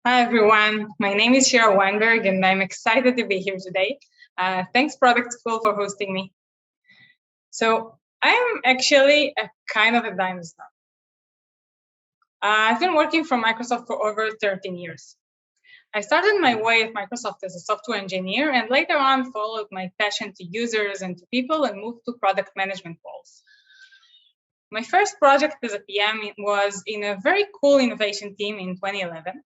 Hi, everyone. My name is Shira Weinberg, and I'm excited to be here today. Thanks, Product School, for hosting me. So I'm actually a kind of a dinosaur. I've been working for Microsoft for over 13 years. I started my way at Microsoft as a software engineer, and later on followed my passion to users and to people and moved to product management roles. My first project as a PM was in a very cool innovation team in 2011.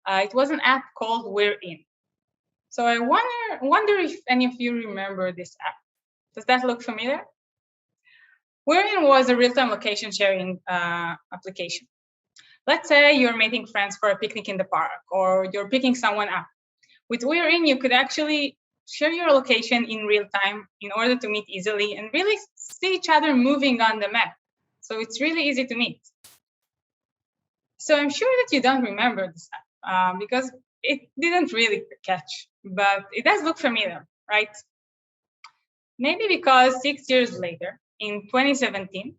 It was an app called We're In. So I wonder if any of you remember this app. Does that look familiar? We're In was a real-time location sharing application. Let's say you're meeting friends for a picnic in the park, or you're picking someone up. With We're In, you could actually share your location in real time in order to meet easily and really see each other moving on the map. So it's really easy to meet. So I'm sure that you don't remember this app because it didn't really catch, but it does look familiar, right? Maybe because 6 years later, in 2017,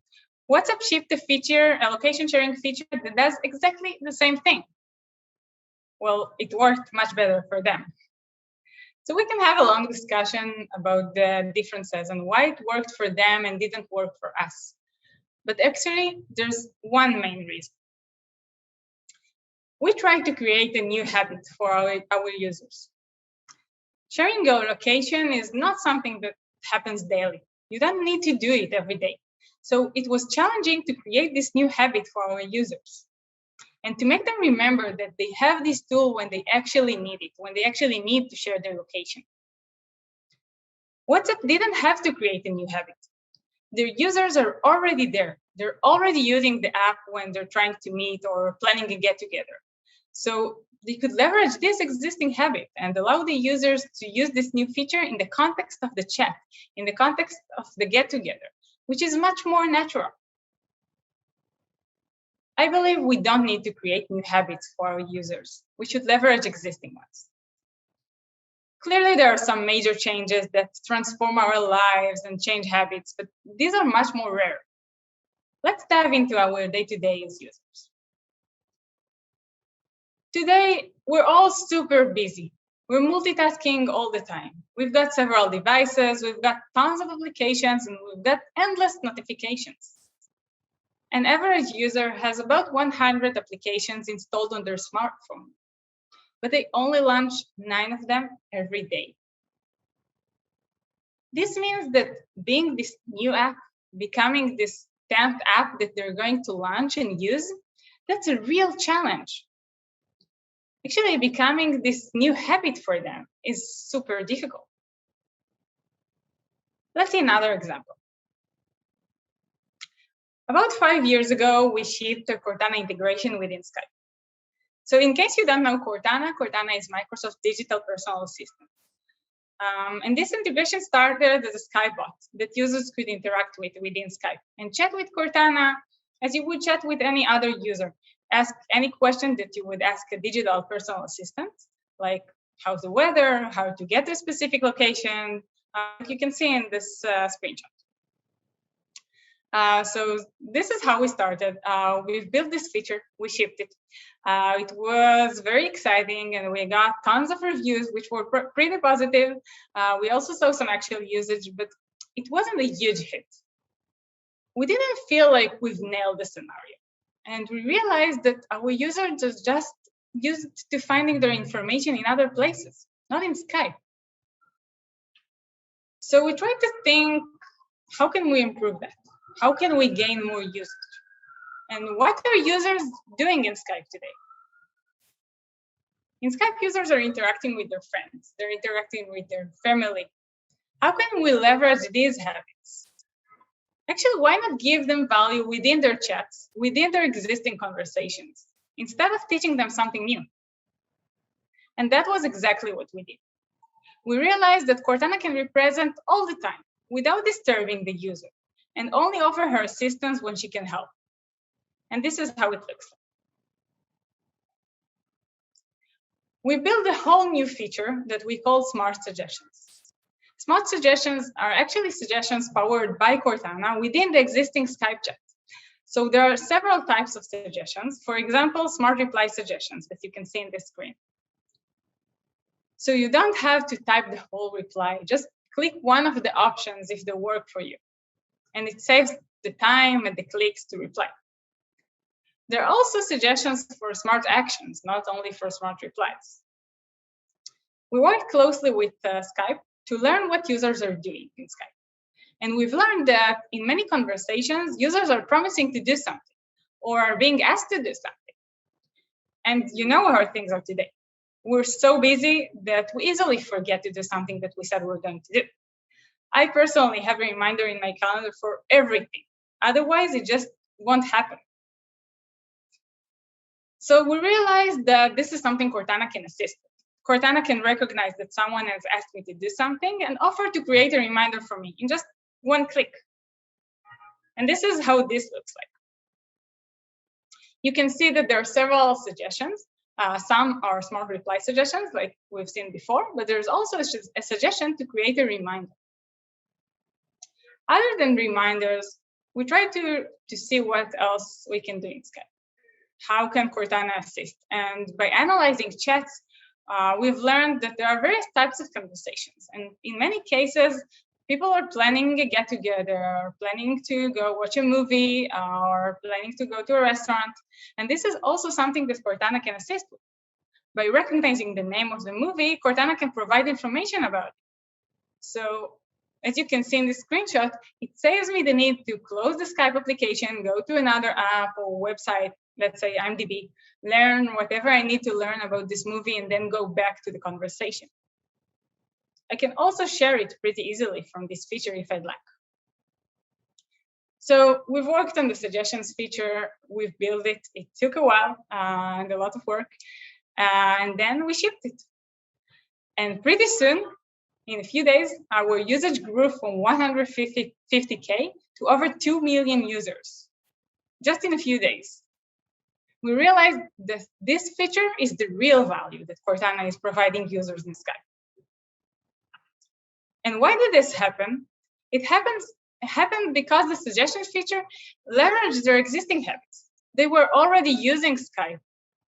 WhatsApp shipped a location sharing feature that does exactly the same thing. Well, it worked much better for them. So we can have a long discussion about the differences and why it worked for them and didn't work for us. But actually, there's one main reason. We try to create a new habit for our users. Sharing your location is not something that happens daily. You don't need to do it every day. So it was challenging to create this new habit for our users and to make them remember that they have this tool when they actually need it, when they actually need to share their location. WhatsApp didn't have to create a new habit. Their users are already there. They're already using the app when they're trying to meet or planning a get-together. So they could leverage this existing habit and allow the users to use this new feature in the context of the chat, in the context of the get-together, which is much more natural. I believe we don't need to create new habits for our users. We should leverage existing ones. Clearly, there are some major changes that transform our lives and change habits, but these are much more rare. Let's dive into our day-to-day as users. Today, we're all super busy. We're multitasking all the time. We've got several devices, we've got tons of applications, and we've got endless notifications. An average user has about 100 applications installed on their smartphone, but they only launch 9 of them every day. This means that being this new app, becoming this 10th app that they're going to launch and use, that's a real challenge. Actually, becoming this new habit for them is super difficult. Let's see another example. About 5 years ago, we shipped a Cortana integration within Skype. So in case you don't know Cortana is Microsoft's digital personal assistant. And this integration started as a Skype bot that users could interact with within Skype and chat with Cortana as you would chat with any other user. Ask any question that you would ask a digital personal assistant, like how's the weather, how to get to a specific location, like you can see in this screenshot. So this is how we started. We've built this feature, we shipped it. It was very exciting and we got tons of reviews, which were pretty positive. We also saw some actual usage, but it wasn't a huge hit. We didn't feel like we've nailed the scenario. And we realized that our users just used to finding their information in other places, not in Skype. So we tried to think, how can we improve that? How can we gain more usage? And what are users doing in Skype today? In Skype, users are interacting with their friends. They're interacting with their family. How can we leverage these habits? Actually, why not give them value within their chats, within their existing conversations, instead of teaching them something new? And that was exactly what we did. We realized that Cortana can be present all the time without disturbing the user, and only offer her assistance when she can help. And this is how it looks like. We built a whole new feature that we call Smart Suggestions. Smart Suggestions are actually suggestions powered by Cortana within the existing Skype chat. So there are several types of suggestions. For example, smart reply suggestions that you can see in the screen. So you don't have to type the whole reply. Just click one of the options if they work for you. And it saves the time and the clicks to reply. There are also suggestions for smart actions, not only for smart replies. We worked closely with Skype to learn what users are doing in Skype. And we've learned that in many conversations, users are promising to do something or are being asked to do something. And you know how things are today. We're so busy that we easily forget to do something that we said we're going to do. I personally have a reminder in my calendar for everything. Otherwise, it just won't happen. So we realized that this is something Cortana can assist with. Cortana can recognize that someone has asked me to do something and offer to create a reminder for me in just one click. And this is how this looks like. You can see that there are several suggestions. Some are smart reply suggestions like we've seen before, but there's also a suggestion to create a reminder. Other than reminders, we try to see what else we can do in Skype. How can Cortana assist? And by analyzing chats, we've learned that there are various types of conversations. And in many cases, people are planning a get-together, planning to go watch a movie, or planning to go to a restaurant. And this is also something that Cortana can assist with. By recognizing the name of the movie, Cortana can provide information about it. So as you can see in the screenshot, it saves me the need to close the Skype application, go to another app or website, let's say IMDb, learn whatever I need to learn about this movie, and then go back to the conversation. I can also share it pretty easily from this feature if I'd like. So we've worked on the suggestions feature. We've built it. It took a while and a lot of work. And then we shipped it. And pretty soon, in a few days, our usage grew from 150K to over 2 million users, just in a few days. We realized that this feature is the real value that Cortana is providing users in Skype. And why did this happen? It happened because the suggestions feature leveraged their existing habits. They were already using Skype,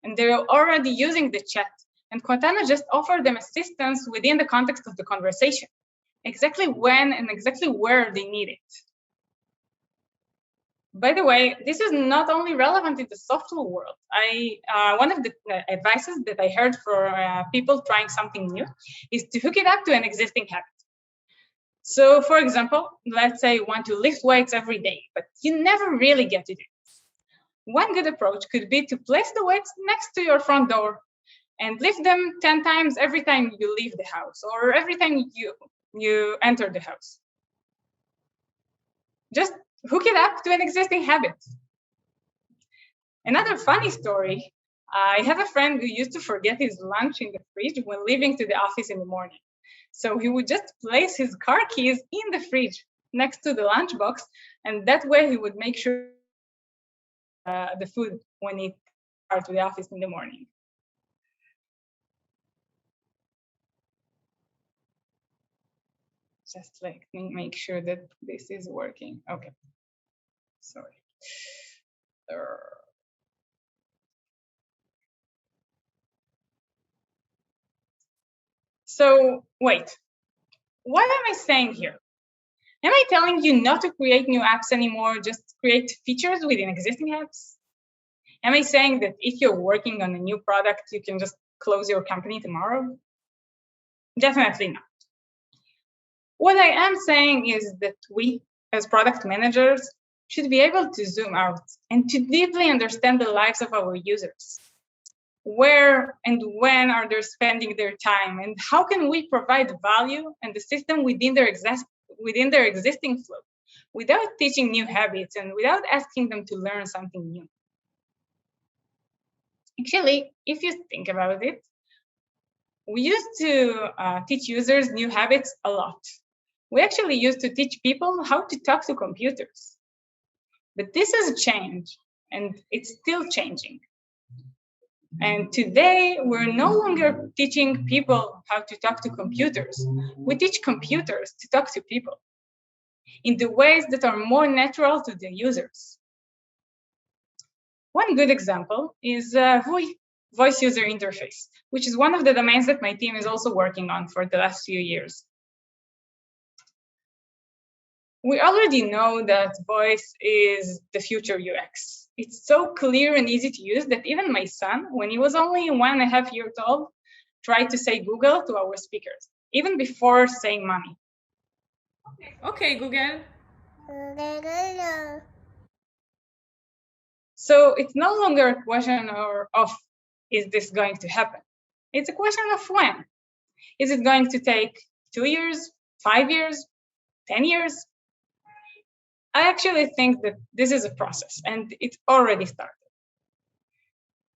and they were already using the chat. And Cortana just offered them assistance within the context of the conversation, exactly when and exactly where they need it. By the way, this is not only relevant in the software world. One of the advices that I heard for people trying something new is to hook it up to an existing habit. So for example, let's say you want to lift weights every day, but you never really get to do it. One good approach could be to place the weights next to your front door and lift them 10 times every time you leave the house or every time you enter the house. Just hook it up to an existing habit. Another funny story, I have a friend who used to forget his lunch in the fridge when leaving to the office in the morning. So he would just place his car keys in the fridge next to the lunchbox, and that way he would make sure the food when he starts to the office in the morning. Just like make sure that this is working. Okay, sorry. So wait, what am I saying here? Am I telling you not to create new apps anymore, just create features within existing apps? Am I saying that if you're working on a new product, you can just close your company tomorrow? Definitely not. What I am saying is that we, as product managers, should be able to zoom out and to deeply understand the lives of our users. Where and when are they spending their time, and how can we provide value and the system within their existing flow without teaching new habits and without asking them to learn something new? Actually, if you think about it, we used to teach users new habits a lot. We actually used to teach people how to talk to computers. But this has changed, and it's still changing. And today, we're no longer teaching people how to talk to computers. We teach computers to talk to people in the ways that are more natural to the users. One good example is voice user interface, which is one of the domains that my team is also working on for the last few years. We already know that voice is the future UX. It's so clear and easy to use that even my son, when he was only 1.5 years old, tried to say Google to our speakers, even before saying mommy. Okay, Google. So it's no longer a question of is this going to happen? It's a question of when. Is it going to take 2 years, 5 years, 10 years? I actually think that this is a process and it already started.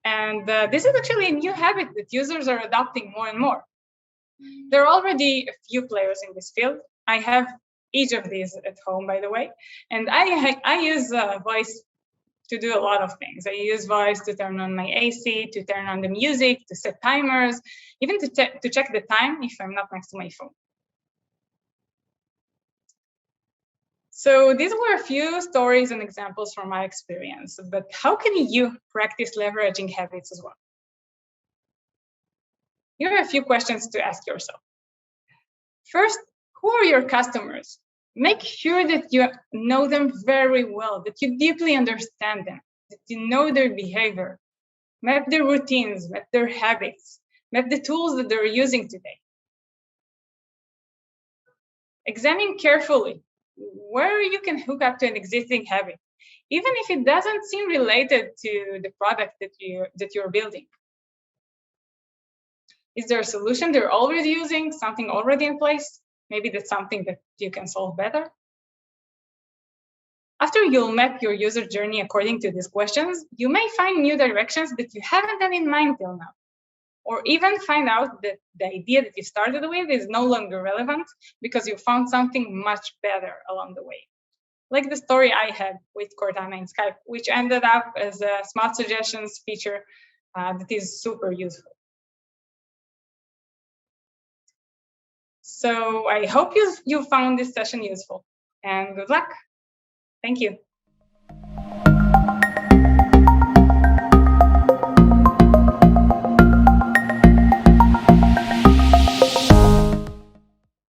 And this is actually a new habit that users are adopting more and more. There are already a few players in this field. I have each of these at home, by the way. And I use voice to do a lot of things. I use voice to turn on my AC, to turn on the music, to set timers, even to check the time if I'm not next to my phone. So these were a few stories and examples from my experience, but how can you practice leveraging habits as well? Here are a few questions to ask yourself. First, who are your customers? Make sure that you know them very well, that you deeply understand them, that you know their behavior. Map their routines, map their habits, map the tools that they're using today. Examine carefully where you can hook up to an existing habit, even if it doesn't seem related to the product that you're building. Is there a solution they're already using, something already in place? Maybe that's something that you can solve better. After you'll map your user journey according to these questions, you may find new directions that you haven't had in mind till now, or even find out that the idea that you started with is no longer relevant because you found something much better along the way. Like the story I had with Cortana in Skype, which ended up as a smart suggestions feature that is super useful. So I hope you found this session useful, and good luck. Thank you.